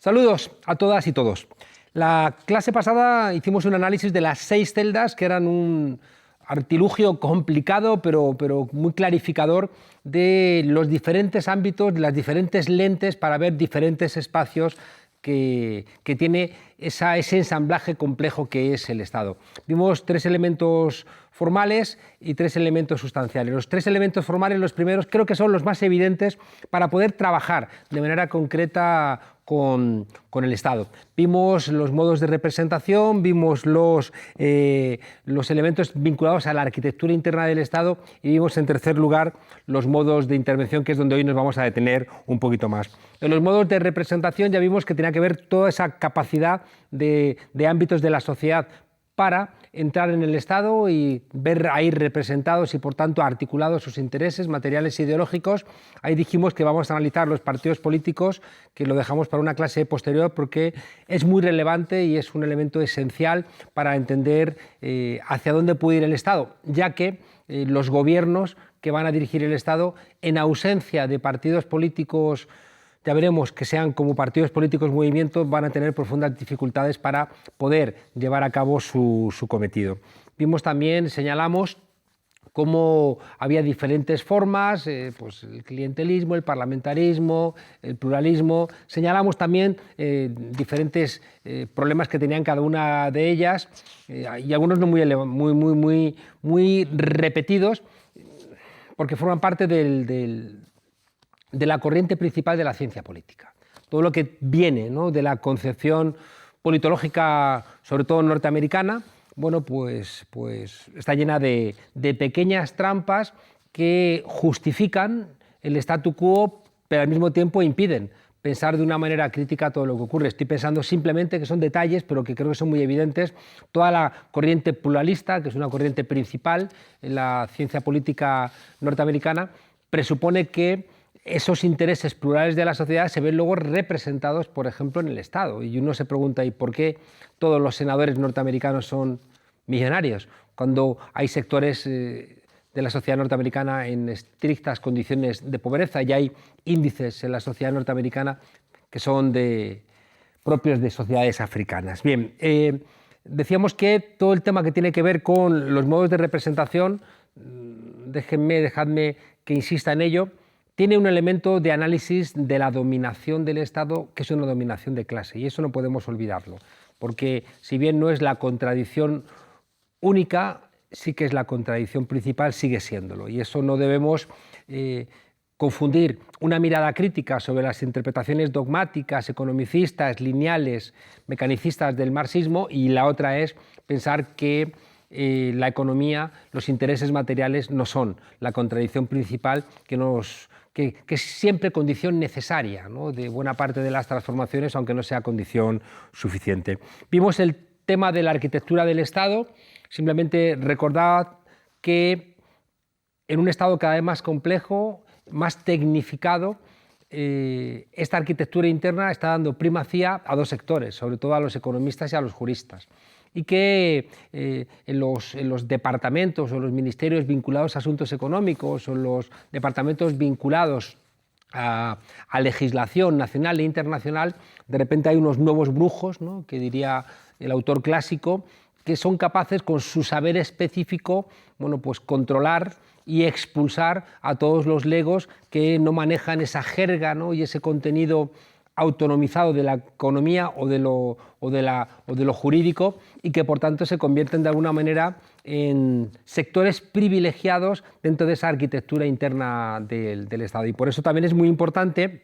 Saludos a todas y todos. La clase pasada hicimos un análisis de las 6 celdas, que eran un artilugio complicado, pero muy clarificador de los diferentes ámbitos, de las diferentes lentes para ver diferentes espacios que tiene ese ensamblaje complejo que es el Estado. Vimos 3 elementos formales y 3 elementos sustanciales. Los 3 elementos formales, los primeros, creo que son los más evidentes para poder trabajar de manera concreta con el Estado. Vimos los modos de representación, vimos los elementos vinculados a la arquitectura interna del Estado y vimos, en tercer lugar, los modos de intervención, que es donde hoy nos vamos a detener un poquito más. En los modos de representación ya vimos que tenía que ver toda esa capacidad de ámbitos de la sociedad para entrar en el Estado y ver ahí representados y, por tanto, articulados sus intereses materiales e ideológicos. Ahí dijimos que vamos a analizar los partidos políticos, que lo dejamos para una clase posterior porque es muy relevante y es un elemento esencial para entender hacia dónde puede ir el Estado, ya que los gobiernos que van a dirigir el Estado, en ausencia de partidos políticos, ya veremos, que sean como partidos políticos movimientos, van a tener profundas dificultades para poder llevar a cabo su cometido. Vimos también, señalamos, cómo había diferentes formas, pues el clientelismo, el parlamentarismo, el pluralismo. Señalamos también diferentes problemas que tenían cada una de ellas y algunos no muy repetidos, porque forman parte de la corriente principal de la ciencia política. Todo lo que viene, ¿no?, de la concepción politológica, sobre todo norteamericana, bueno, pues está llena de pequeñas trampas que justifican el statu quo, pero al mismo tiempo impiden pensar de una manera crítica todo lo que ocurre. Estoy pensando simplemente que son detalles, pero que creo que son muy evidentes. Toda la corriente pluralista, que es una corriente principal en la ciencia política norteamericana, presupone que esos intereses plurales de la sociedad se ven luego representados, por ejemplo, en el Estado. Y uno se pregunta, ¿y por qué todos los senadores norteamericanos son millonarios? Cuando hay sectores de la sociedad norteamericana en estrictas condiciones de pobreza y hay índices en la sociedad norteamericana que son propios de sociedades africanas. Bien, decíamos que todo el tema que tiene que ver con los modos de representación, dejadme que insista en ello, tiene un elemento de análisis de la dominación del Estado, que es una dominación de clase, y eso no podemos olvidarlo, porque si bien no es la contradicción única, sí que es la contradicción principal, sigue siéndolo, y eso no debemos confundir una mirada crítica sobre las interpretaciones dogmáticas, economicistas, lineales, mecanicistas del marxismo, y la otra es pensar que la economía, los intereses materiales no son la contradicción principal que es siempre condición necesaria, ¿no?, de buena parte de las transformaciones, aunque no sea condición suficiente. Vimos el tema de la arquitectura del Estado. Simplemente recordad que en un Estado cada vez más complejo, más tecnificado, esta arquitectura interna está dando primacía a 2 sectores, sobre todo a los economistas y a los juristas, y que en los departamentos o los ministerios vinculados a asuntos económicos o los departamentos vinculados a legislación nacional e internacional, de repente hay unos nuevos brujos, ¿no?, que diría el autor clásico, que son capaces con su saber específico, bueno, pues controlar y expulsar a todos los legos que no manejan esa jerga, ¿no?, y ese contenido autonomizado de la economía o de lo jurídico, y que por tanto se convierten de alguna manera en sectores privilegiados dentro de esa arquitectura interna del Estado. Y por eso también es muy importante,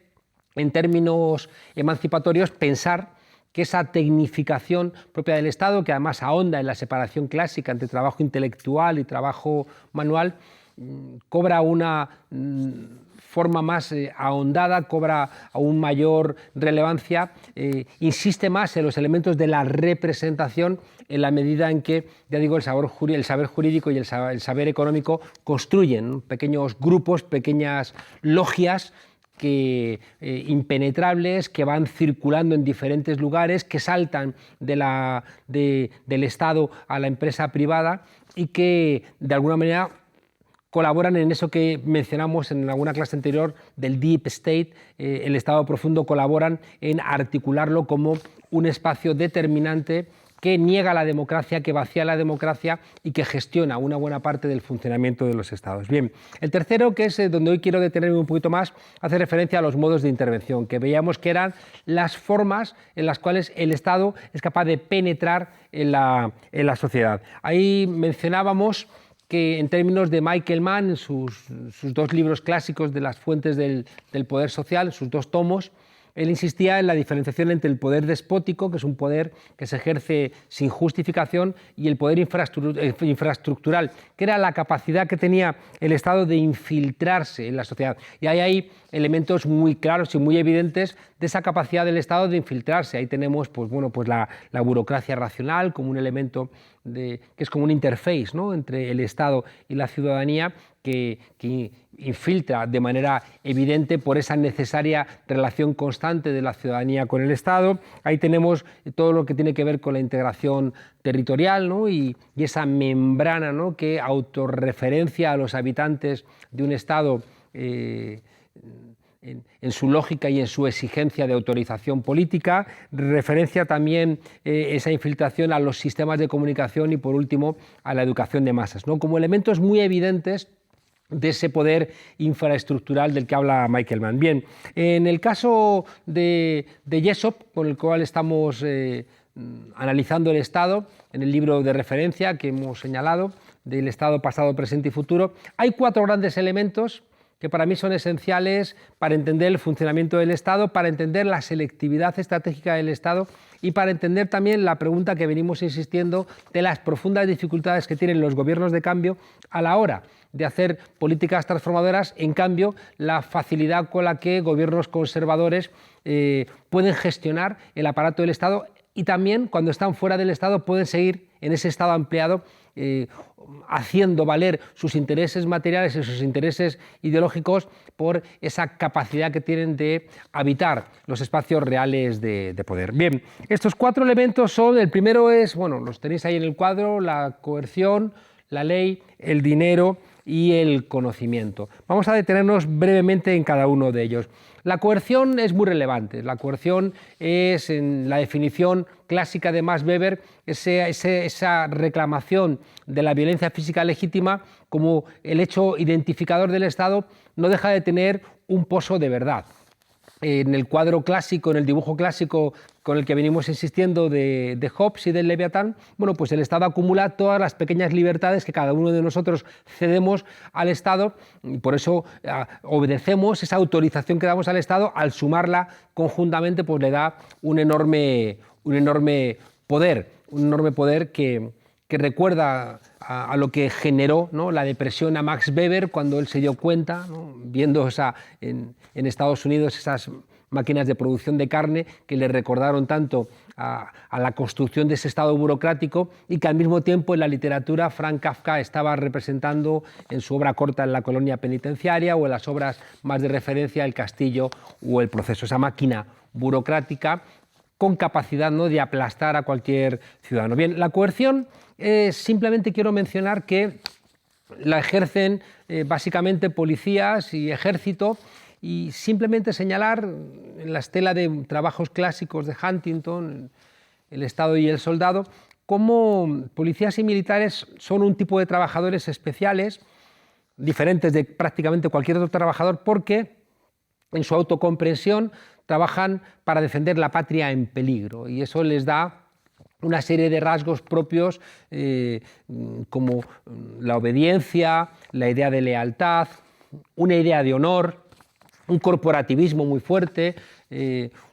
en términos emancipatorios, pensar que esa tecnificación propia del Estado, que además ahonda en la separación clásica entre trabajo intelectual y trabajo manual, cobra una forma más ahondada, cobra aún mayor relevancia, insiste más en los elementos de la representación en la medida en que, ya digo, el saber jurídico y el saber económico construyen pequeños grupos, pequeñas logias impenetrables, que van circulando en diferentes lugares, que saltan del Estado a la empresa privada y que de alguna manera colaboran en eso que mencionamos en alguna clase anterior del Deep State, el Estado profundo, colaboran en articularlo como un espacio determinante que niega la democracia, que vacía la democracia y que gestiona una buena parte del funcionamiento de los Estados. Bien, el tercero, que es donde hoy quiero detenerme un poquito más, hace referencia a los modos de intervención, que veíamos que eran las formas en las cuales el Estado es capaz de penetrar en la sociedad. Ahí mencionábamos que en términos de Michael Mann, en sus dos libros clásicos de las fuentes del poder social, sus dos tomos, él insistía en la diferenciación entre el poder despótico, que es un poder que se ejerce sin justificación, y el poder infraestructural, que era la capacidad que tenía el Estado de infiltrarse en la sociedad. Y hay elementos muy claros y muy evidentes de esa capacidad del Estado de infiltrarse. Ahí tenemos la burocracia racional como un elemento que es como un interface, ¿no?, entre el Estado y la ciudadanía, que infiltra de manera evidente por esa necesaria relación constante de la ciudadanía con el Estado. Ahí tenemos todo lo que tiene que ver con la integración territorial, ¿no?, y esa membrana, ¿no?, que autorreferencia a los habitantes de un Estado en su lógica y en su exigencia de autorización política, referencia también esa infiltración a los sistemas de comunicación y, por último, a la educación de masas, ¿no?, como elementos muy evidentes de ese poder infraestructural del que habla Michael Mann. Bien, en el caso de Jessop, con el cual estamos analizando el Estado, en el libro de referencia que hemos señalado, del Estado pasado, presente y futuro, hay 4 grandes elementos que para mí son esenciales para entender el funcionamiento del Estado, para entender la selectividad estratégica del Estado y para entender también la pregunta que venimos insistiendo de las profundas dificultades que tienen los gobiernos de cambio a la hora de hacer políticas transformadoras, en cambio, la facilidad con la que gobiernos conservadores pueden gestionar el aparato del Estado y también, cuando están fuera del Estado, pueden seguir en ese Estado ampliado haciendo valer sus intereses materiales y sus intereses ideológicos por esa capacidad que tienen de habitar los espacios reales de poder. Bien, estos 4 elementos son, el primero es, bueno, los tenéis ahí en el cuadro, la coerción, la ley, el dinero y el conocimiento. Vamos a detenernos brevemente en cada uno de ellos. La coerción es muy relevante. La coerción es, en la definición clásica de Max Weber, esa reclamación de la violencia física legítima como el hecho identificador del Estado, no deja de tener un pozo de verdad. En el cuadro clásico, en el dibujo clásico con el que venimos insistiendo de Hobbes y del Leviatán, bueno, pues el Estado acumula todas las pequeñas libertades que cada uno de nosotros cedemos al Estado y por eso obedecemos esa autorización que damos al Estado, al sumarla conjuntamente pues le da un enorme poder que recuerda a lo que generó, ¿no?, la depresión a Max Weber cuando él se dio cuenta, ¿no?, viendo en Estados Unidos esas máquinas de producción de carne que le recordaron tanto a la construcción de ese Estado burocrático y que al mismo tiempo en la literatura Franz Kafka estaba representando en su obra corta En la colonia penitenciaria o en las obras más de referencia El castillo o El proceso, esa máquina burocrática con capacidad, ¿no?, de aplastar a cualquier ciudadano. Bien, la coerción, simplemente quiero mencionar que la ejercen básicamente policías y ejército y simplemente señalar en la estela de trabajos clásicos de Huntington, El Estado y el soldado, cómo policías y militares son un tipo de trabajadores especiales, diferentes de prácticamente cualquier otro trabajador, porque en su autocomprensión trabajan para defender la patria en peligro y eso les da una serie de rasgos propios como la obediencia, la idea de lealtad, una idea de honor, un corporativismo muy fuerte,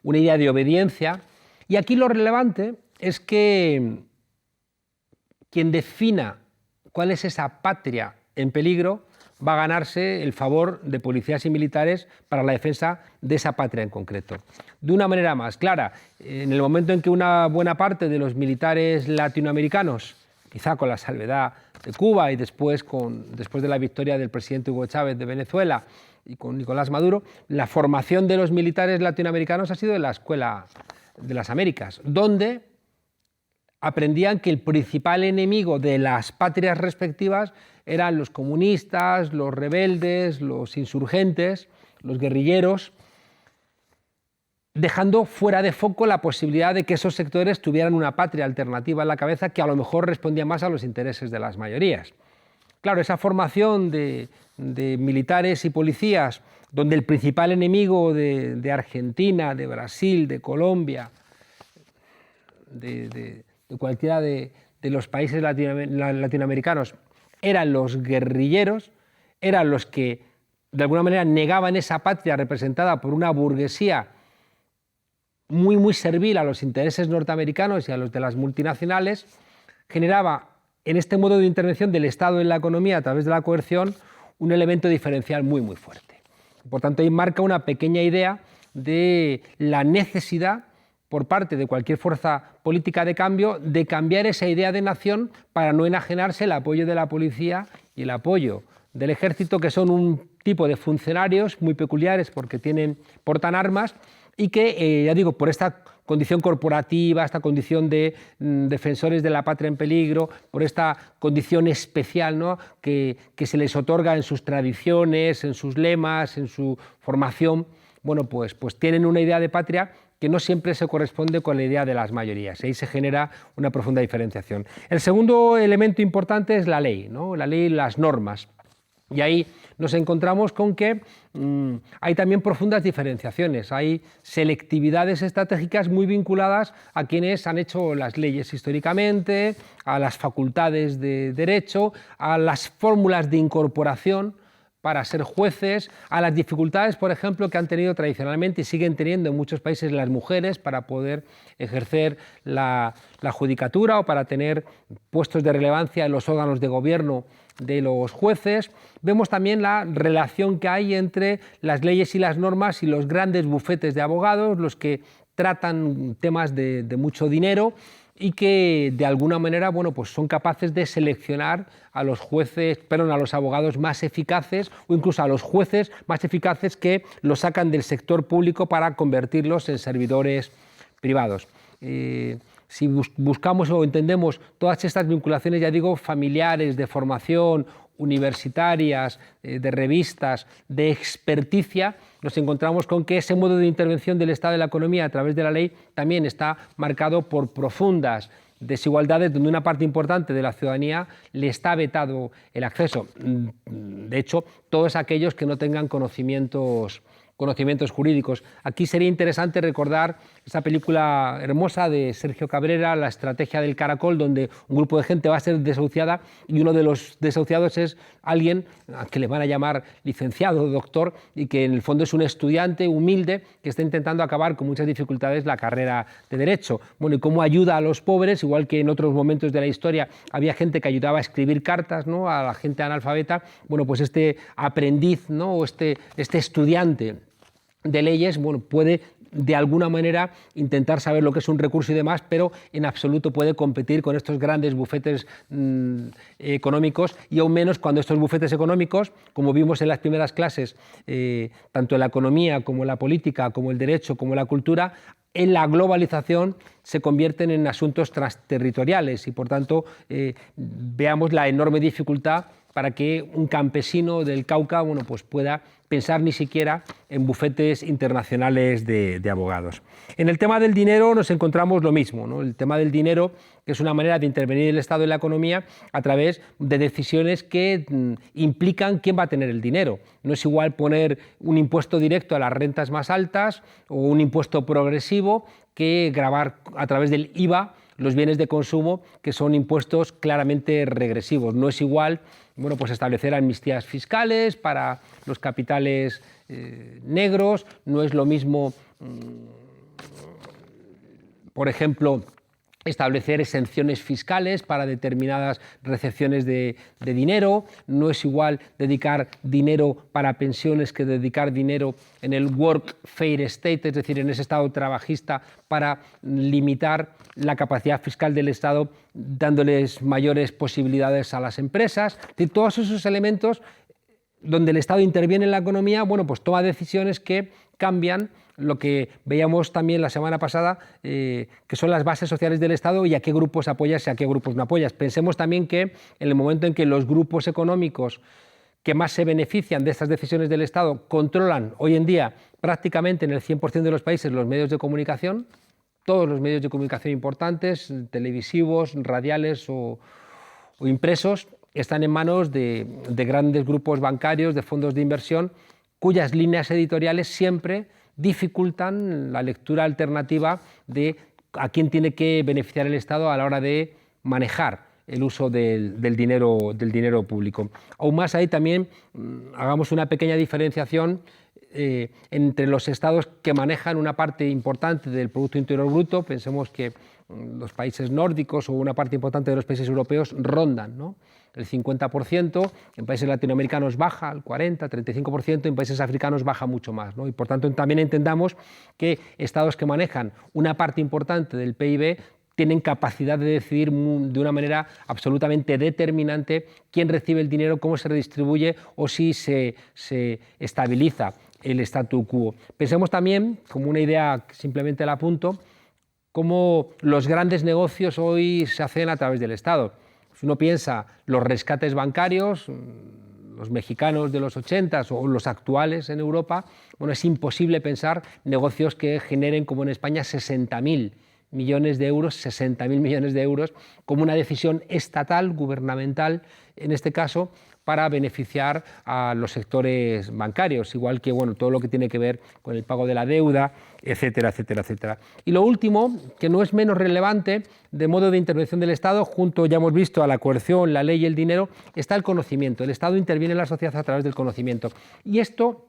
una idea de obediencia. Y aquí lo relevante es que quien defina cuál es esa patria en peligro va a ganarse el favor de policías y militares para la defensa de esa patria en concreto. De una manera más clara, en el momento en que una buena parte de los militares latinoamericanos, quizá con la salvedad de Cuba y después de la victoria del presidente Hugo Chávez de Venezuela y con Nicolás Maduro, la formación de los militares latinoamericanos ha sido en la Escuela de las Américas, donde aprendían que el principal enemigo de las patrias respectivas eran los comunistas, los rebeldes, los insurgentes, los guerrilleros, dejando fuera de foco la posibilidad de que esos sectores tuvieran una patria alternativa en la cabeza que a lo mejor respondía más a los intereses de las mayorías. Claro, esa formación de militares y policías, donde el principal enemigo de Argentina, de Brasil, de Colombia, de cualquiera de los países latinoamericanos, eran los guerrilleros, eran los que de alguna manera negaban esa patria representada por una burguesía muy servil a los intereses norteamericanos y a los de las multinacionales, generaba en este modo de intervención del Estado en la economía a través de la coerción un elemento diferencial muy fuerte. Por tanto, ahí marca una pequeña idea de la necesidad por parte de cualquier fuerza política de cambio de cambiar esa idea de nación para no enajenarse el apoyo de la policía y el apoyo del ejército, que son un tipo de funcionarios muy peculiares porque portan armas y que, ya digo, por esta condición corporativa, esta condición de defensores de la patria en peligro, por esta condición especial, ¿no?, que se les otorga en sus tradiciones, en sus lemas, en su formación, bueno, pues tienen una idea de patria que no siempre se corresponde con la idea de las mayorías. Ahí se genera una profunda diferenciación. El segundo elemento importante es la ley, ¿no?, la ley y las normas. Y ahí nos encontramos con que hay también profundas diferenciaciones, hay selectividades estratégicas muy vinculadas a quienes han hecho las leyes históricamente, a las facultades de derecho, a las fórmulas de incorporación para ser jueces, a las dificultades, por ejemplo, que han tenido tradicionalmente y siguen teniendo en muchos países las mujeres para poder ejercer la judicatura o para tener puestos de relevancia en los órganos de gobierno de los jueces. Vemos también la relación que hay entre las leyes y las normas y los grandes bufetes de abogados, los que tratan temas de mucho dinero y que de alguna manera, bueno, pues son capaces de seleccionar a los jueces, perdón, a los abogados más eficaces o incluso a los jueces más eficaces que los sacan del sector público para convertirlos en servidores privados. Si buscamos o entendemos todas estas vinculaciones, ya digo, familiares, de formación, universitarias, de revistas, de experticia, nos encontramos con que ese modo de intervención del Estado en la economía a través de la ley también está marcado por profundas desigualdades donde una parte importante de la ciudadanía le está vetado el acceso. De hecho, todos aquellos que no tengan conocimientos jurídicos. Aquí sería interesante recordar esa película hermosa de Sergio Cabrera, La estrategia del caracol, donde un grupo de gente va a ser desahuciada y uno de los desahuciados es alguien a que le van a llamar licenciado, doctor, y que en el fondo es un estudiante humilde que está intentando acabar con muchas dificultades la carrera de Derecho. Bueno, y cómo ayuda a los pobres, igual que en otros momentos de la historia había gente que ayudaba a escribir cartas, ¿no?, a la gente analfabeta. Bueno, pues este aprendiz, ¿no?, o este estudiante de leyes, bueno, puede de alguna manera intentar saber lo que es un recurso y demás, pero en absoluto puede competir con estos grandes bufetes económicos, y aún menos cuando estos bufetes económicos, como vimos en las primeras clases, tanto la economía como la política, como el derecho, como la cultura, en la globalización se convierten en asuntos transterritoriales y, por tanto, veamos la enorme dificultad para que un campesino del Cauca, bueno, pues pueda pensar ni siquiera en bufetes internacionales de abogados. En el tema del dinero nos encontramos lo mismo, ¿no? El tema del dinero, que es una manera de intervenir el Estado en la economía a través de decisiones que implican quién va a tener el dinero. No es igual poner un impuesto directo a las rentas más altas o un impuesto progresivo que gravar a través del IVA los bienes de consumo, que son impuestos claramente regresivos. No es igual, bueno, pues establecer amnistías fiscales para los capitales negros, no es lo mismo, por ejemplo, establecer exenciones fiscales para determinadas recepciones de dinero, no es igual dedicar dinero para pensiones que dedicar dinero en el work-fair state, es decir, en ese estado trabajista, para limitar la capacidad fiscal del Estado, dándoles mayores posibilidades a las empresas. Y todos esos elementos donde el Estado interviene en la economía, bueno, pues toma decisiones que cambian lo que veíamos también la semana pasada, que son las bases sociales del Estado y a qué grupos apoyas y a qué grupos no apoyas. Pensemos también que en el momento en que los grupos económicos que más se benefician de estas decisiones del Estado controlan hoy en día prácticamente en el 100% de los países los medios de comunicación, todos los medios de comunicación importantes, televisivos, radiales o impresos, están en manos de grandes grupos bancarios, de fondos de inversión, cuyas líneas editoriales siempre dificultan la lectura alternativa de a quién tiene que beneficiar el Estado a la hora de manejar el uso del dinero público. Aún más ahí también hagamos una pequeña diferenciación entre los estados que manejan una parte importante del Producto Interior Bruto. Pensemos que los países nórdicos o una parte importante de los países europeos rondan, ¿no?, el 50%, en países latinoamericanos baja al 40, 35%, en países africanos baja mucho más, ¿no? Y por tanto también entendamos que estados que manejan una parte importante del PIB tienen capacidad de decidir de una manera absolutamente determinante quién recibe el dinero, cómo se redistribuye o si se estabiliza el statu quo. Pensemos también, como una idea que simplemente la apunto, cómo los grandes negocios hoy se hacen a través del Estado. Si uno piensa los rescates bancarios, los mexicanos de los 80 o los actuales en Europa, bueno, es imposible pensar negocios que generen, como en España, 60.000 millones de euros, 60.000 millones de euros, como una decisión estatal, gubernamental, en este caso, para beneficiar a los sectores bancarios, igual que bueno, todo lo que tiene que ver con el pago de la deuda, etcétera, etcétera, etcétera. Y lo último, que no es menos relevante, de modo de intervención del Estado, junto, ya hemos visto, a la coerción, la ley y el dinero, está el conocimiento. El Estado interviene en la sociedad a través del conocimiento. Y esto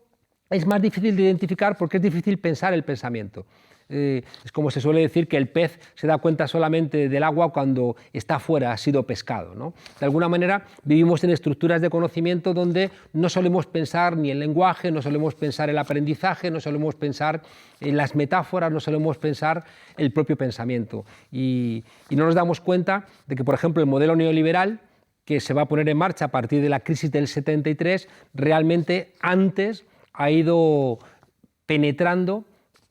es más difícil de identificar porque es difícil pensar el pensamiento. Es como se suele decir que el pez se da cuenta solamente del agua cuando está fuera, ha sido pescado, ¿no? De alguna manera vivimos en estructuras de conocimiento donde no solemos pensar ni el lenguaje, no solemos pensar el aprendizaje, no solemos pensar en las metáforas, no solemos pensar el propio pensamiento. Y no nos damos cuenta de que, por ejemplo, el modelo neoliberal que se va a poner en marcha a partir de la crisis del 73, realmente antes ha ido penetrando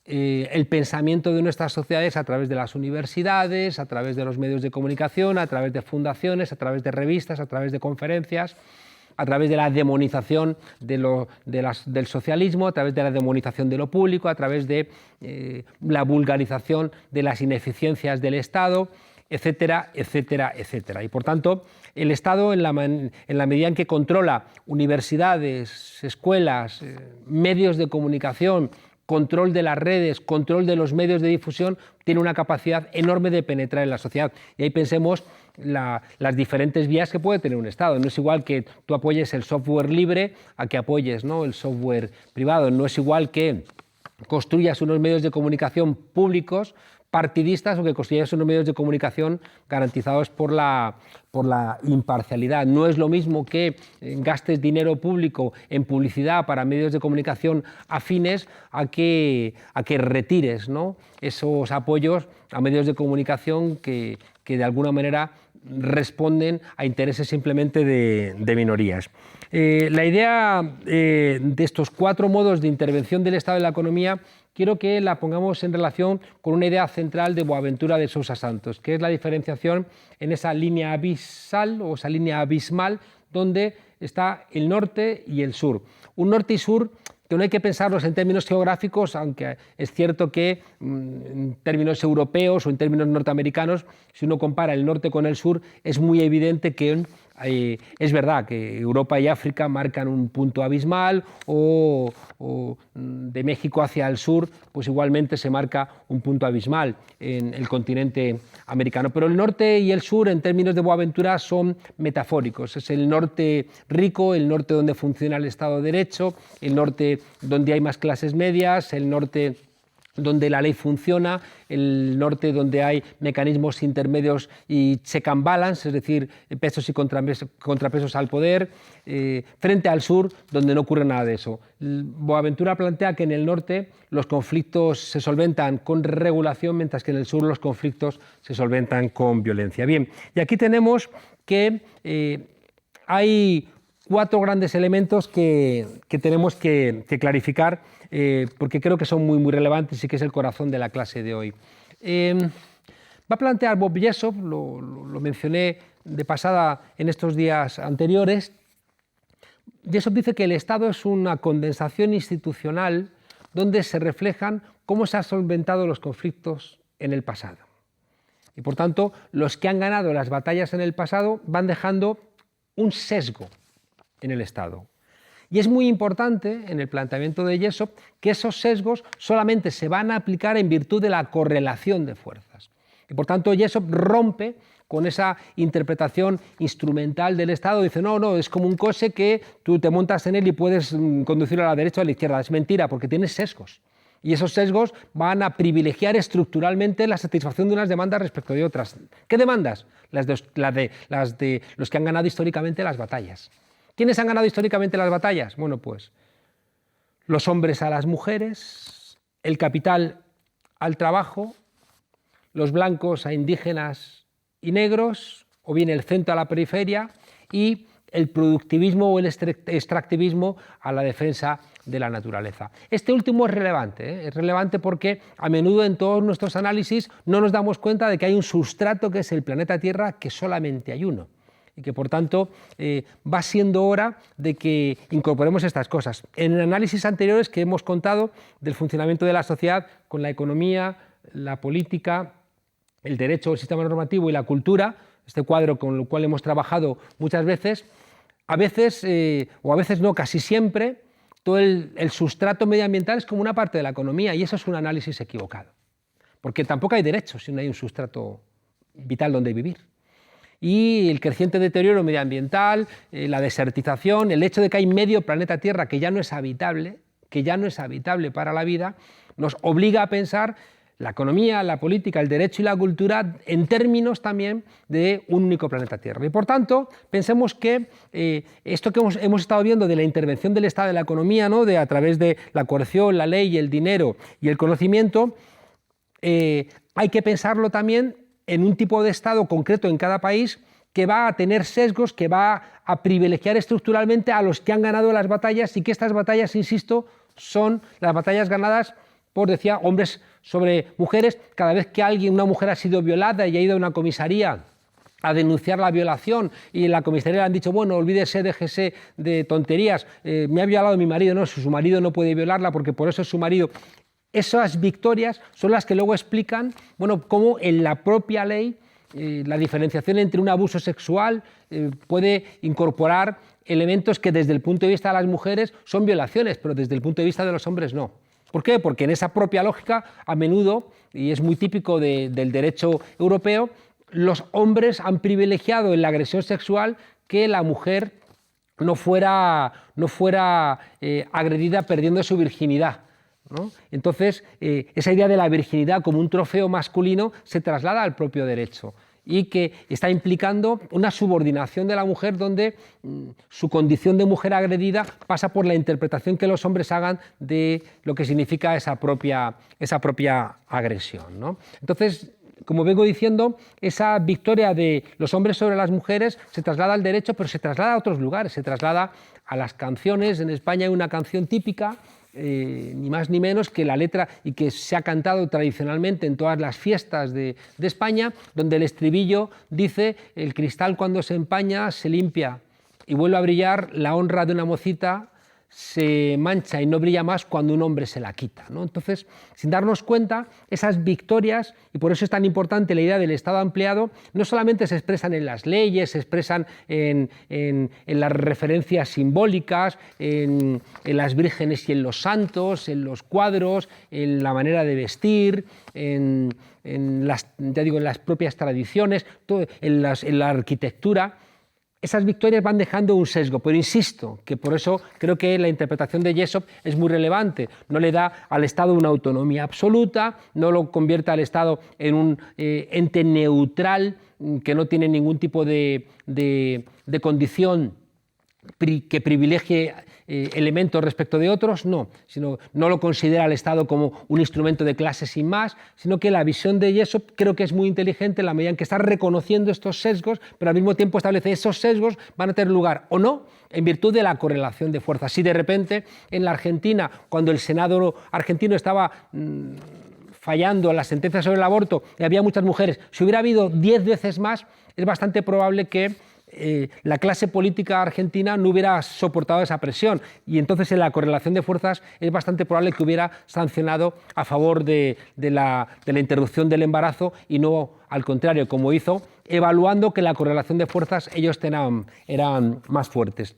el pensamiento de nuestras sociedades a través de las universidades, a través de los medios de comunicación, a través de fundaciones, a través de revistas, a través de conferencias, a través de la demonización del socialismo, a través de la demonización de lo público, a través de la vulgarización de las ineficiencias del Estado, etcétera, etcétera, etcétera. Y por tanto, el Estado, en la medida en que controla universidades, escuelas, medios de comunicación, control de las redes, control de los medios de difusión, tiene una capacidad enorme de penetrar en la sociedad. Y ahí pensemos las diferentes vías que puede tener un Estado. No es igual que tú apoyes el software libre a que apoyes, ¿no?, el software privado. No es igual que construyas unos medios de comunicación públicos partidistas o que construyas unos medios de comunicación garantizados por la imparcialidad. No es lo mismo que gastes dinero público en publicidad para medios de comunicación afines a que retires, ¿no?, esos apoyos a medios de comunicación que de alguna manera responden a intereses simplemente de minorías. La idea de estos 4 modos de intervención del Estado en la economía quiero que la pongamos en relación con una idea central de Boaventura de Sousa Santos, que es la diferenciación en esa línea abisal o esa línea abismal donde está el norte y el sur. Un norte y sur que no hay que pensarlos en términos geográficos, aunque es cierto que en términos europeos o en términos norteamericanos, si uno compara el norte con el sur, es muy evidente que es verdad que Europa y África marcan un punto abismal o de México hacia el sur, pues igualmente se marca un punto abismal en el continente americano. Pero el norte y el sur, en términos de Boaventura, son metafóricos. Es el norte rico, el norte donde funciona el Estado de Derecho, el norte donde hay más clases medias, el norte donde la ley funciona, el norte donde hay mecanismos intermedios y check and balance, es decir, pesos y contrapesos al poder, frente al sur, donde no ocurre nada de eso. Boaventura plantea que en el norte los conflictos se solventan con regulación, mientras que en el sur los conflictos se solventan con violencia. Bien, y aquí tenemos que hay 4 grandes elementos que tenemos que clarificar, porque creo que son muy relevantes y que es el corazón de la clase de hoy. Va a plantear Bob Jessop, lo mencioné de pasada en estos días anteriores. Jessop dice que el Estado es una condensación institucional donde se reflejan cómo se han solventado los conflictos en el pasado. Y por tanto, los que han ganado las batallas en el pasado van dejando un sesgo en el Estado. Y es muy importante en el planteamiento de Jessop que esos sesgos solamente se van a aplicar en virtud de la correlación de fuerzas. Y por tanto, Jessop rompe con esa interpretación instrumental del Estado. Dice, no, es como un coche que tú te montas en él y puedes conducirlo a la derecha o a la izquierda. Es mentira, porque tiene sesgos. Y esos sesgos van a privilegiar estructuralmente la satisfacción de unas demandas respecto de otras. ¿Qué demandas? Las de los que han ganado históricamente las batallas. ¿Quiénes han ganado históricamente las batallas? Bueno, pues los hombres a las mujeres, el capital al trabajo, los blancos a indígenas y negros, o bien el centro a la periferia, y el productivismo o el extractivismo a la defensa de la naturaleza. Este último es relevante porque a menudo en todos nuestros análisis no nos damos cuenta de que hay un sustrato que es el planeta Tierra, que solamente hay uno, y que por tanto va siendo hora de que incorporemos estas cosas. En análisis anteriores que hemos contado del funcionamiento de la sociedad con la economía, la política, el derecho, el sistema normativo y la cultura, este cuadro con el cual hemos trabajado muchas veces, a veces no, casi siempre, todo el sustrato medioambiental es como una parte de la economía, y eso es un análisis equivocado, porque tampoco hay derechos si no hay un sustrato vital donde vivir. Y el creciente deterioro medioambiental, la desertización, el hecho de que hay medio planeta Tierra que ya no es habitable para la vida, nos obliga a pensar la economía, la política, el derecho y la cultura en términos también de un único planeta Tierra. Y por tanto, pensemos que esto que hemos estado viendo de la intervención del Estado en la economía, ¿no? A través de la coerción, la ley, el dinero y el conocimiento, hay que pensarlo también en un tipo de Estado concreto en cada país que va a tener sesgos, que va a privilegiar estructuralmente a los que han ganado las batallas, y que estas batallas, insisto, son las batallas ganadas por, decía, hombres sobre mujeres. Cada vez que una mujer ha sido violada y ha ido a una comisaría a denunciar la violación, y en la comisaría le han dicho, bueno, olvídese, déjese de tonterías, me ha violado mi marido, no, su marido no puede violarla porque por eso es su marido. Esas victorias son las que luego explican, bueno, cómo en la propia ley la diferenciación entre un abuso sexual puede incorporar elementos que desde el punto de vista de las mujeres son violaciones, pero desde el punto de vista de los hombres no. ¿Por qué? Porque en esa propia lógica, a menudo, y es muy típico del derecho europeo, los hombres han privilegiado en la agresión sexual que la mujer no fuera agredida perdiendo su virginidad, ¿no? Entonces, esa idea de la virginidad como un trofeo masculino se traslada al propio derecho, y que está implicando una subordinación de la mujer donde su condición de mujer agredida pasa por la interpretación que los hombres hagan de lo que significa esa propia agresión, ¿no? Entonces, como vengo diciendo, esa victoria de los hombres sobre las mujeres se traslada al derecho, pero se traslada a otros lugares, se traslada a las canciones. En España hay una canción típica, ni más ni menos que la letra, y que se ha cantado tradicionalmente en todas las fiestas de España, donde el estribillo dice: el cristal cuando se empaña se limpia y vuelve a brillar, la honra de una mocita se mancha y no brilla más cuando un hombre se la quita, ¿no? Entonces, sin darnos cuenta, esas victorias, y por eso es tan importante la idea del Estado ampliado, no solamente se expresan en las leyes, se expresan en las referencias simbólicas, en las vírgenes y en los santos, en los cuadros, en la manera de vestir, en las propias tradiciones, en la arquitectura. Esas victorias van dejando un sesgo, pero insisto que por eso creo que la interpretación de Jessop es muy relevante. No le da al Estado una autonomía absoluta, no lo convierte al Estado en un ente neutral que no tiene ningún tipo de condición que privilegie elementos respecto de otros, no, sino no lo considera el Estado como un instrumento de clase sin más, sino que la visión de Jessop creo que es muy inteligente en la medida en que está reconociendo estos sesgos, pero al mismo tiempo establece esos sesgos van a tener lugar o no en virtud de la correlación de fuerzas. Si de repente en la Argentina, cuando el Senado argentino estaba fallando la sentencia sobre el aborto y había muchas mujeres, si hubiera habido 10 veces más, es bastante probable que la clase política argentina no hubiera soportado esa presión y entonces en la correlación de fuerzas es bastante probable que hubiera sancionado a favor de la interrupción del embarazo y no al contrario, como hizo, evaluando que la correlación de fuerzas ellos eran más fuertes.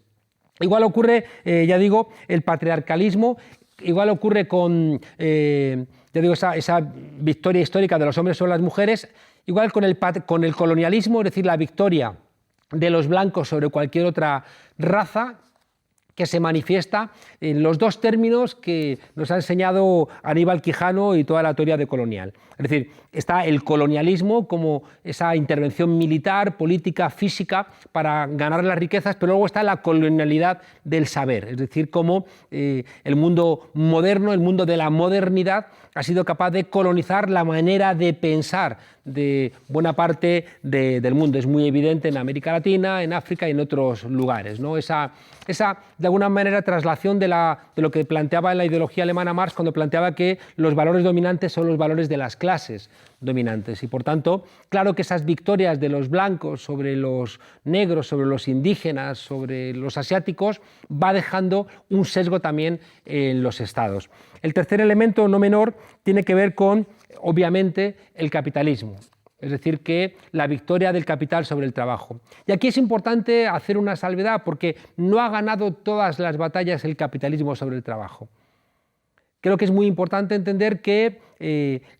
Igual ocurre, ya digo, el patriarcalismo, igual ocurre con ya digo, esa victoria histórica de los hombres sobre las mujeres, igual con el colonialismo, es decir, la victoria de los blancos sobre cualquier otra raza, que se manifiesta en los dos términos que nos ha enseñado Aníbal Quijano y toda la teoría decolonial. Es decir, está el colonialismo como esa intervención militar, política, física para ganar las riquezas, pero luego está la colonialidad del saber, es decir, cómo el mundo moderno, el mundo de la modernidad, ha sido capaz de colonizar la manera de pensar de buena parte del mundo. Es muy evidente en América Latina, en África y en otros lugares, ¿no? Esa de alguna manera, traslación de lo que planteaba en la ideología alemana Marx cuando planteaba que los valores dominantes son los valores de las clases dominantes. Y por tanto, claro que esas victorias de los blancos sobre los negros, sobre los indígenas, sobre los asiáticos, va dejando un sesgo también en los estados. El tercer elemento, no menor, tiene que ver con, obviamente, el capitalismo. Es decir, que la victoria del capital sobre el trabajo. Y aquí es importante hacer una salvedad porque no ha ganado todas las batallas el capitalismo sobre el trabajo. Creo que es muy importante entender que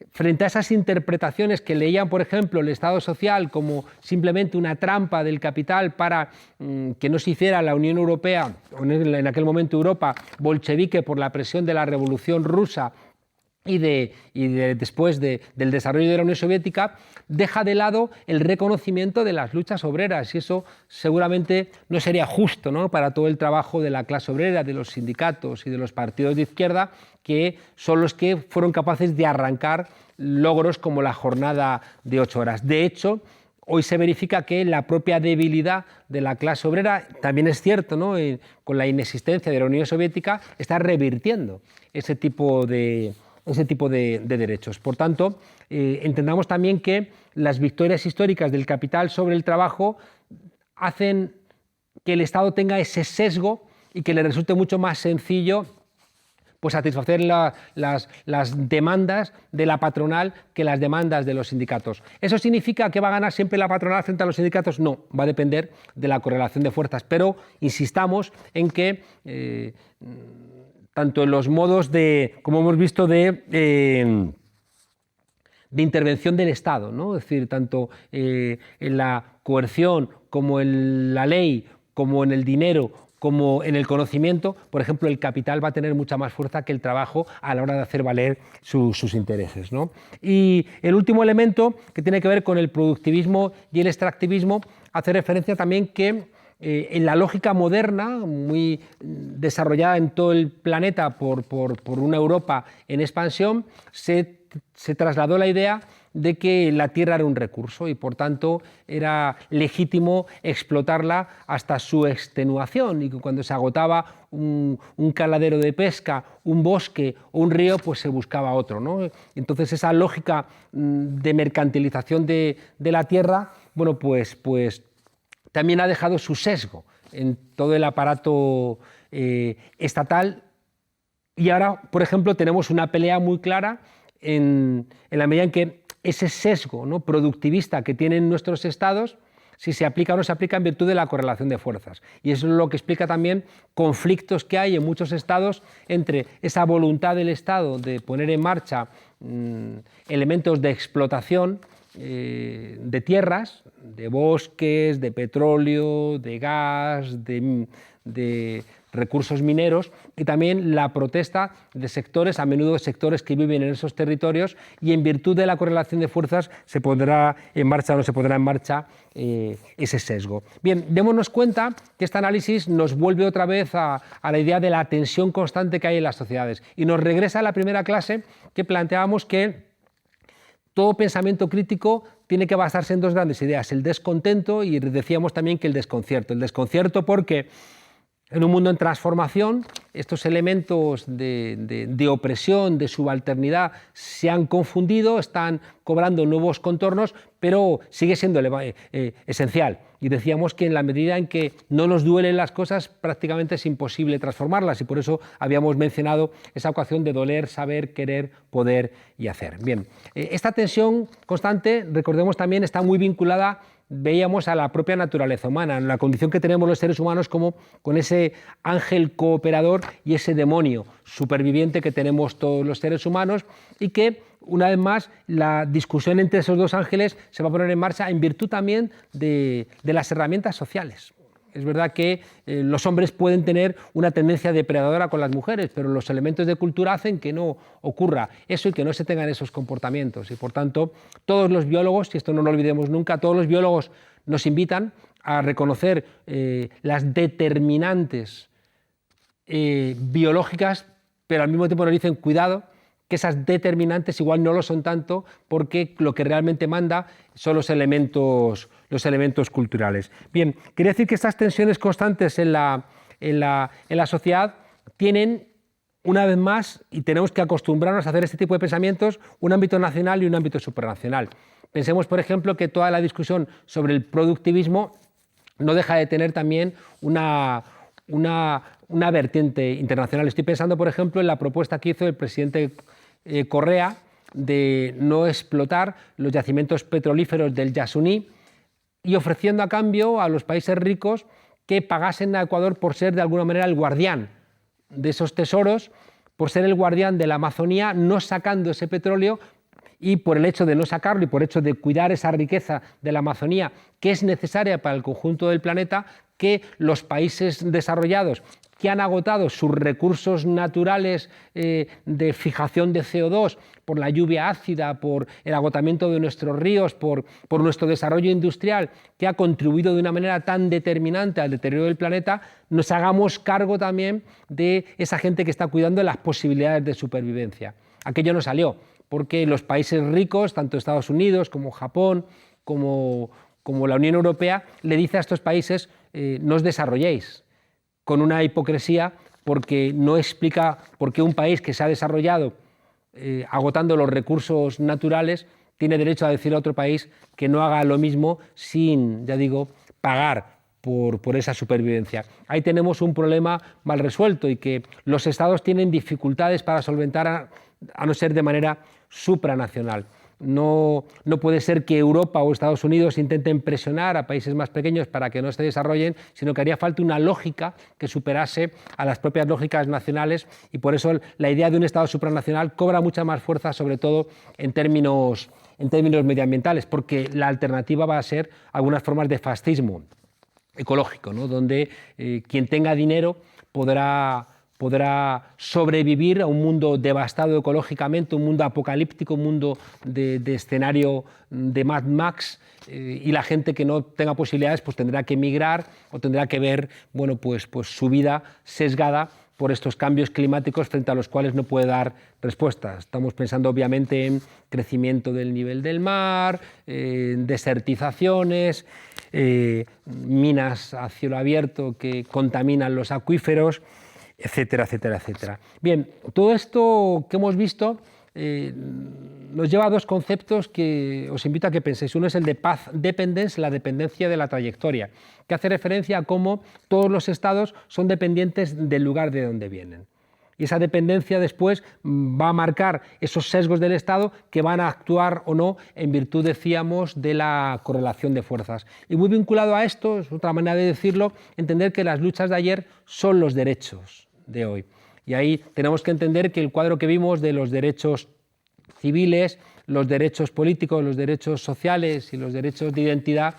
frente a esas interpretaciones que leían, por ejemplo, el Estado social como simplemente una trampa del capital para que no se hiciera la Unión Europea, o en aquel momento Europa, bolchevique por la presión de la Revolución Rusa, y después del desarrollo de la Unión Soviética, deja de lado el reconocimiento de las luchas obreras y eso seguramente no sería justo, ¿no?, para todo el trabajo de la clase obrera, de los sindicatos y de los partidos de izquierda, que son los que fueron capaces de arrancar logros como la jornada de 8 horas. De hecho, hoy se verifica que la propia debilidad de la clase obrera, también es cierto, ¿no?, con la inexistencia de la Unión Soviética, está revirtiendo ese tipo de derechos. Por tanto, entendamos también que las victorias históricas del capital sobre el trabajo hacen que el Estado tenga ese sesgo y que le resulte mucho más sencillo pues, satisfacer las demandas de la patronal que las demandas de los sindicatos. ¿Eso significa que va a ganar siempre la patronal frente a los sindicatos? No, va a depender de la correlación de fuerzas, pero insistamos en que tanto en los modos como hemos visto, de intervención del Estado, ¿no? Es decir, tanto en la coerción como en la ley, como en el dinero, como en el conocimiento, por ejemplo, el capital va a tener mucha más fuerza que el trabajo a la hora de hacer valer sus intereses, ¿no? Y el último elemento, que tiene que ver con el productivismo y el extractivismo, hace referencia también que en la lógica moderna, muy desarrollada en todo el planeta por una Europa en expansión, se trasladó la idea de que la tierra era un recurso y por tanto era legítimo explotarla hasta su extenuación y que cuando se agotaba un caladero de pesca, un bosque o un río, pues se buscaba otro, ¿no? Entonces esa lógica de mercantilización de la tierra, bueno, pues también ha dejado su sesgo en todo el aparato estatal y ahora, por ejemplo, tenemos una pelea muy clara en la medida en que ese sesgo, ¿no?, productivista que tienen nuestros estados, si se aplica o no se aplica en virtud de la correlación de fuerzas. Y eso es lo que explica también conflictos que hay en muchos estados entre esa voluntad del Estado de poner en marcha elementos de explotación de tierras, de bosques, de petróleo, de gas, de recursos mineros, y también la protesta de sectores, a menudo sectores que viven en esos territorios, y en virtud de la correlación de fuerzas se pondrá en marcha o no se pondrá en marcha ese sesgo. Bien, démonos cuenta que este análisis nos vuelve otra vez a la idea de la tensión constante que hay en las sociedades y nos regresa a la primera clase que planteábamos que todo pensamiento crítico tiene que basarse en dos grandes ideas, el descontento y decíamos también que el desconcierto. El desconcierto porque en un mundo en transformación estos elementos de opresión, de subalternidad se han confundido, están cobrando nuevos contornos, pero sigue siendo esencial. Y decíamos que en la medida en que no nos duelen las cosas, prácticamente es imposible transformarlas, y por eso habíamos mencionado esa ecuación de doler, saber, querer, poder y hacer. Bien, esta tensión constante, recordemos también, está muy vinculada, veíamos, a la propia naturaleza humana, en la condición que tenemos los seres humanos como con ese ángel cooperador y ese demonio superviviente que tenemos todos los seres humanos, y que, una vez más, la discusión entre esos dos ángeles se va a poner en marcha en virtud también de las herramientas sociales. Es verdad que los hombres pueden tener una tendencia depredadora con las mujeres, pero los elementos de cultura hacen que no ocurra eso y que no se tengan esos comportamientos. Y por tanto, todos los biólogos, y esto no lo olvidemos nunca, todos los biólogos nos invitan a reconocer las determinantes biológicas, pero al mismo tiempo nos dicen cuidado, que esas determinantes igual no lo son tanto, porque lo que realmente manda son los elementos culturales. Bien, quería decir que estas tensiones constantes en la sociedad tienen, una vez más, y tenemos que acostumbrarnos a hacer este tipo de pensamientos, un ámbito nacional y un ámbito supranacional. Pensemos, por ejemplo, que toda la discusión sobre el productivismo no deja de tener también una vertiente internacional. Estoy pensando, por ejemplo, en la propuesta que hizo el presidente Correa de no explotar los yacimientos petrolíferos del Yasuní, y ofreciendo a cambio a los países ricos que pagasen a Ecuador por ser de alguna manera el guardián de esos tesoros, por ser el guardián de la Amazonía, no sacando ese petróleo, y por el hecho de no sacarlo y por el hecho de cuidar esa riqueza de la Amazonía que es necesaria para el conjunto del planeta, que los países desarrollados que han agotado sus recursos naturales de fijación de CO2 por la lluvia ácida, por el agotamiento de nuestros ríos, por nuestro desarrollo industrial, que ha contribuido de una manera tan determinante al deterioro del planeta, nos hagamos cargo también de esa gente que está cuidando de las posibilidades de supervivencia. Aquello no salió, porque los países ricos, tanto Estados Unidos como Japón, como la Unión Europea, le dice a estos países no os desarrolléis, con una hipocresía, porque no explica por qué un país que se ha desarrollado agotando los recursos naturales tiene derecho a decir a otro país que no haga lo mismo sin, ya digo, pagar por esa supervivencia. Ahí tenemos un problema mal resuelto, y que los estados tienen dificultades para solventar, a no ser de manera supranacional. No puede ser que Europa o Estados Unidos intenten presionar a países más pequeños para que no se desarrollen, sino que haría falta una lógica que superase a las propias lógicas nacionales, y por eso la idea de un Estado supranacional cobra mucha más fuerza, sobre todo en términos medioambientales, porque la alternativa va a ser algunas formas de fascismo ecológico, ¿no? Donde quien tenga dinero podrá sobrevivir a un mundo devastado ecológicamente, un mundo apocalíptico, un mundo de escenario de Mad Max, y la gente que no tenga posibilidades pues tendrá que emigrar o tendrá que ver pues su vida sesgada por estos cambios climáticos frente a los cuales no puede dar respuestas. Estamos pensando obviamente en crecimiento del nivel del mar, desertizaciones, minas a cielo abierto que contaminan los acuíferos, etcétera, etcétera, etcétera. Bien, todo esto que hemos visto nos lleva a dos conceptos que os invito a que penséis. Uno es el de path dependence, la dependencia de la trayectoria, que hace referencia a cómo todos los estados son dependientes del lugar de donde vienen. Y esa dependencia después va a marcar esos sesgos del Estado que van a actuar o no en virtud, decíamos, de la correlación de fuerzas. Y muy vinculado a esto, es otra manera de decirlo, entender que las luchas de ayer son los derechos de hoy. Y ahí tenemos que entender que el cuadro que vimos de los derechos civiles, los derechos políticos, los derechos sociales y los derechos de identidad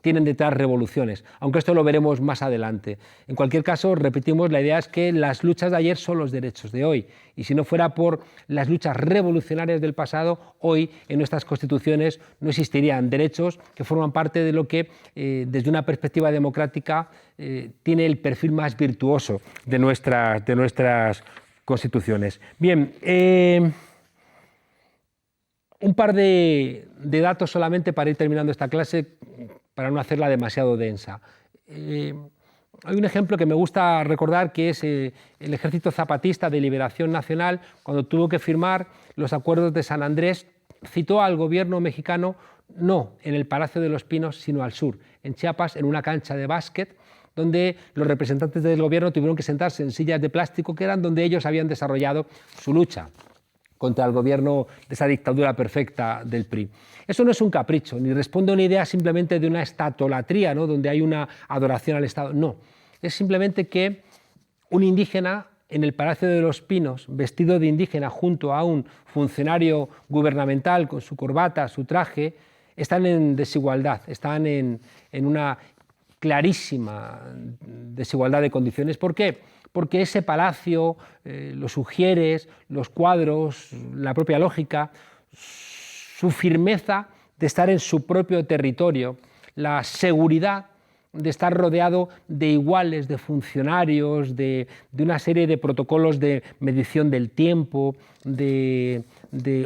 tienen detrás revoluciones, aunque esto lo veremos más adelante. En cualquier caso, repetimos, la idea es que las luchas de ayer son los derechos de hoy, y si no fuera por las luchas revolucionarias del pasado, hoy en nuestras constituciones no existirían derechos que forman parte de lo que, desde una perspectiva democrática, tiene el perfil más virtuoso de nuestras constituciones. Bien, un par de datos solamente para ir terminando esta clase, para no hacerla demasiado densa. Hay un ejemplo que me gusta recordar, que es el Ejército Zapatista de Liberación Nacional, cuando tuvo que firmar los acuerdos de San Andrés, citó al gobierno mexicano no en el Palacio de los Pinos, sino al sur, en Chiapas, en una cancha de básquet, donde los representantes del gobierno tuvieron que sentarse en sillas de plástico, que eran donde ellos habían desarrollado su lucha contra el gobierno de esa dictadura perfecta del PRI. Eso no es un capricho, ni responde a una idea simplemente de una estatolatría, ¿no?, donde hay una adoración al Estado. No, es simplemente que un indígena en el Palacio de los Pinos, vestido de indígena junto a un funcionario gubernamental con su corbata, su traje, están en desigualdad, están en una clarísima desigualdad de condiciones. ¿Por qué? Porque ese palacio, los ujieres, los cuadros, la propia lógica, su firmeza de estar en su propio territorio, la seguridad de estar rodeado de iguales, de funcionarios, de una serie de protocolos de medición del tiempo, de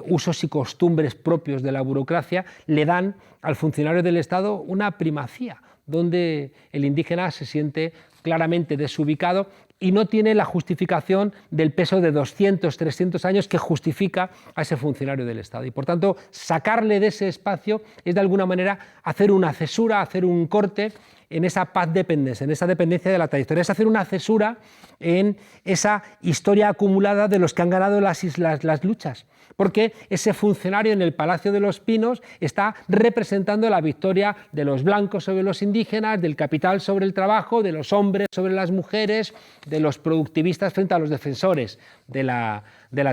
usos y costumbres propios de la burocracia, le dan al funcionario del Estado una primacía, donde el indígena se siente claramente desubicado y no tiene la justificación del peso de 200, 300 años que justifica a ese funcionario del Estado. Y por tanto, sacarle de ese espacio es de alguna manera hacer una cesura, hacer un corte en esa paz dependencia, en esa dependencia de la trayectoria, es hacer una cesura en esa historia acumulada de los que han ganado las luchas, porque ese funcionario en el Palacio de los Pinos está representando la victoria de los blancos sobre los indígenas, del capital sobre el trabajo, de los hombres sobre las mujeres, de los productivistas frente a los defensores de la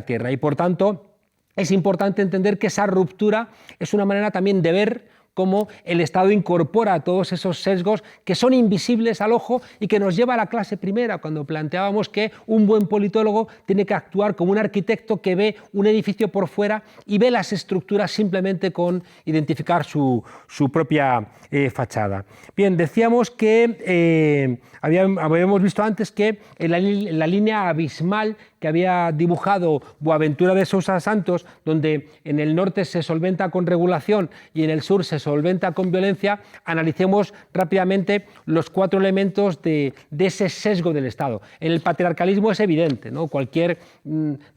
tierra. Y por tanto, es importante entender que esa ruptura es una manera también de ver cómo el Estado incorpora todos esos sesgos que son invisibles al ojo y que nos lleva a la clase primera, cuando planteábamos que un buen politólogo tiene que actuar como un arquitecto que ve un edificio por fuera y ve las estructuras simplemente con identificar su propia fachada. Bien, decíamos que habíamos visto antes que en la línea abismal que había dibujado Boaventura de Sousa Santos, donde en el norte se solventa con regulación y en el sur se solventa con violencia, analicemos rápidamente los 4 elementos de ese sesgo del Estado. En el patriarcalismo es evidente, ¿no? Cualquier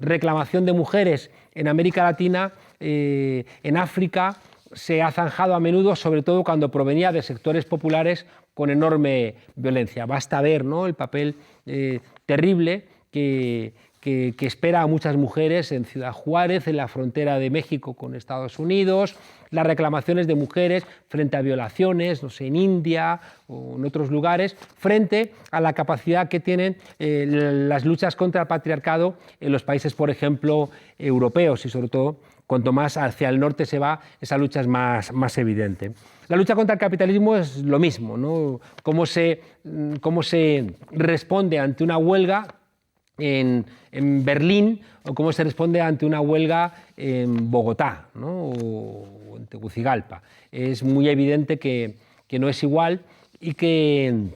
reclamación de mujeres en América Latina, en África, se ha zanjado a menudo, sobre todo cuando provenía de sectores populares con enorme violencia. Basta ver, ¿no?, el papel terrible que espera a muchas mujeres en Ciudad Juárez, en la frontera de México con Estados Unidos, las reclamaciones de mujeres frente a violaciones, no sé, en India o en otros lugares, frente a la capacidad que tienen las luchas contra el patriarcado en los países, por ejemplo, europeos, y sobre todo cuanto más hacia el norte se va, esa lucha es más evidente. La lucha contra el capitalismo es lo mismo, ¿no? Cómo se responde ante una huelga en Berlín o cómo se responde ante una huelga en Bogotá, ¿no?, o en Tegucigalpa. Es muy evidente que no es igual y que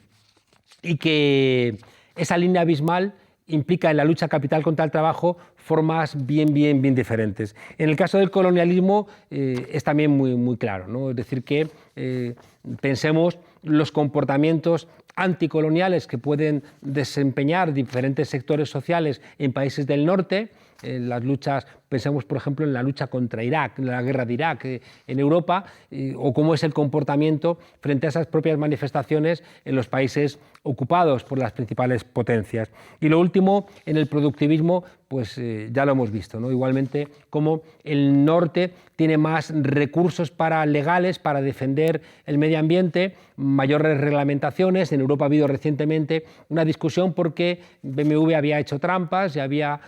esa línea abismal implica en la lucha capital contra el trabajo formas bien diferentes. En el caso del colonialismo es también muy claro, ¿no? Es decir, que pensemos los comportamientos anticoloniales que pueden desempeñar diferentes sectores sociales en países del norte, las luchas, pensemos por ejemplo en la lucha contra Irak, en la guerra de Irak en Europa, o cómo es el comportamiento frente a esas propias manifestaciones en los países ocupados por las principales potencias. Y lo último, en el productivismo, pues ya lo hemos visto, ¿no? Igualmente cómo el norte tiene más recursos legales para defender el medio ambiente, mayores reglamentaciones. En Europa ha habido recientemente una discusión porque BMW había hecho trampas y había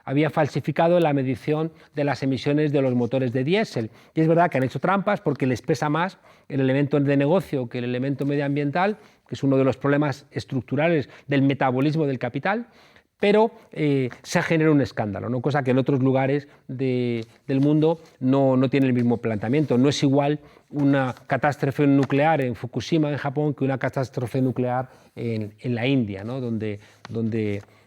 habían falsificado la medición de las emisiones de los motores de diésel. Y es verdad que han hecho trampas porque les pesa más el elemento de negocio que el elemento medioambiental, que es uno de los problemas estructurales del metabolismo del capital, pero se genera un escándalo, ¿no? Cosa que en otros lugares del mundo no tiene el mismo planteamiento. No es igual una catástrofe nuclear en Fukushima, en Japón, que una catástrofe nuclear en la India, ¿no? donde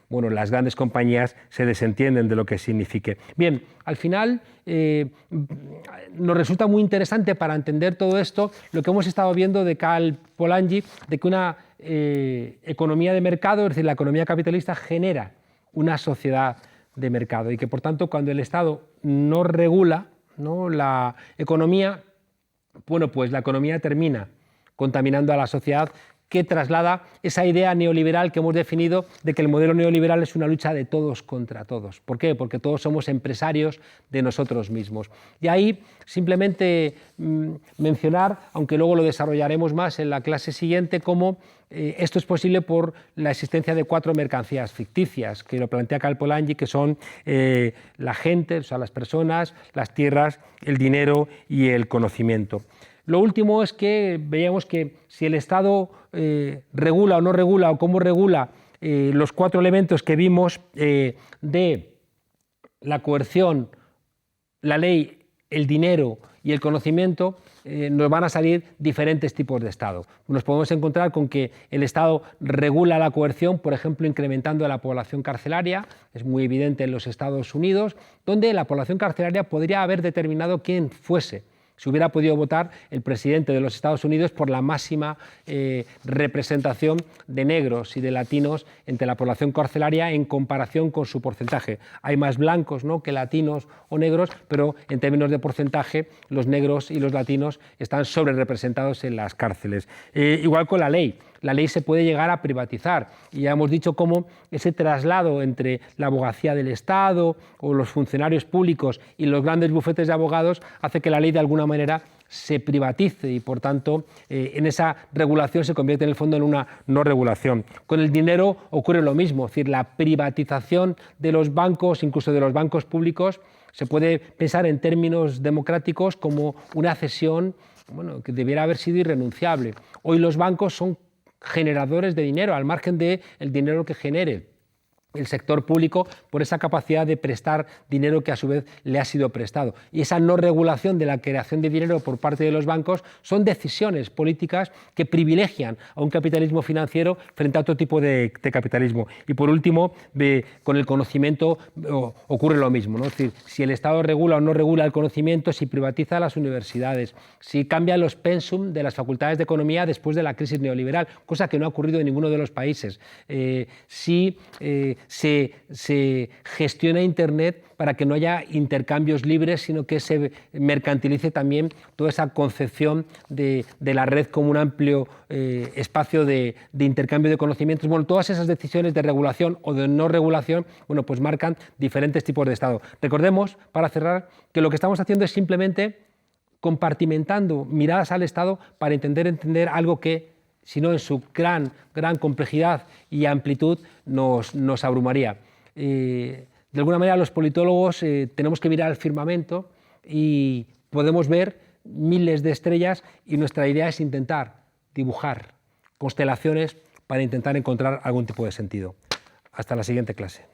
bueno, las grandes compañías se desentienden de lo que signifique. Bien, al final nos resulta muy interesante para entender todo esto lo que hemos estado viendo de Karl Polanyi, de que una economía de mercado, es decir, la economía capitalista genera una sociedad de mercado y que por tanto cuando el Estado no regula, ¿no?, la economía, bueno, pues la economía termina contaminando a la sociedad, que traslada esa idea neoliberal que hemos definido de que el modelo neoliberal es una lucha de todos contra todos. ¿Por qué? Porque todos somos empresarios de nosotros mismos. Y ahí simplemente mencionar, aunque luego lo desarrollaremos más en la clase siguiente, cómo esto es posible por la existencia de 4 mercancías ficticias, que lo plantea Karl Polanyi, que son la gente, o sea, las personas, las tierras, el dinero y el conocimiento. Lo último es que veíamos que si el Estado regula o no regula, o cómo regula los 4 elementos que vimos de la coerción, la ley, el dinero y el conocimiento, nos van a salir diferentes tipos de Estado. Nos podemos encontrar con que el Estado regula la coerción, por ejemplo, incrementando la población carcelaria. Es muy evidente en los Estados Unidos, donde la población carcelaria podría haber determinado quién fuese. Si hubiera podido votar el presidente de los Estados Unidos por la máxima representación de negros y de latinos entre la población carcelaria en comparación con su porcentaje. Hay más blancos, ¿no?, que latinos o negros, pero en términos de porcentaje los negros y los latinos están sobre representados en las cárceles. Igual con la ley. La ley se puede llegar a privatizar y ya hemos dicho cómo ese traslado entre la abogacía del Estado o los funcionarios públicos y los grandes bufetes de abogados hace que la ley de alguna manera se privatice y por tanto en esa regulación se convierte en el fondo en una no regulación. Con el dinero ocurre lo mismo, es decir, la privatización de los bancos, incluso de los bancos públicos, se puede pensar en términos democráticos como una cesión, bueno, que debiera haber sido irrenunciable. Hoy los bancos son generadores de dinero, al margen del dinero que genere el sector público por esa capacidad de prestar dinero que a su vez le ha sido prestado. Y esa no regulación de la creación de dinero por parte de los bancos son decisiones políticas que privilegian a un capitalismo financiero frente a otro tipo de capitalismo. Y por último, con el conocimiento ocurre lo mismo, ¿no? Es decir, si el Estado regula o no regula el conocimiento, si privatiza las universidades, si cambia los pensum de las facultades de economía después de la crisis neoliberal, cosa que no ha ocurrido en ninguno de los países, si se gestiona Internet para que no haya intercambios libres, sino que se mercantilice también toda esa concepción de la red como un amplio espacio de intercambio de conocimientos. Bueno, todas esas decisiones de regulación o de no regulación, bueno, pues marcan diferentes tipos de Estado. Recordemos, para cerrar, que lo que estamos haciendo es simplemente compartimentando miradas al Estado para entender algo que, si no en su gran complejidad y amplitud, nos abrumaría. De alguna manera los politólogos tenemos que mirar al firmamento y podemos ver miles de estrellas y nuestra idea es intentar dibujar constelaciones para intentar encontrar algún tipo de sentido. Hasta la siguiente clase.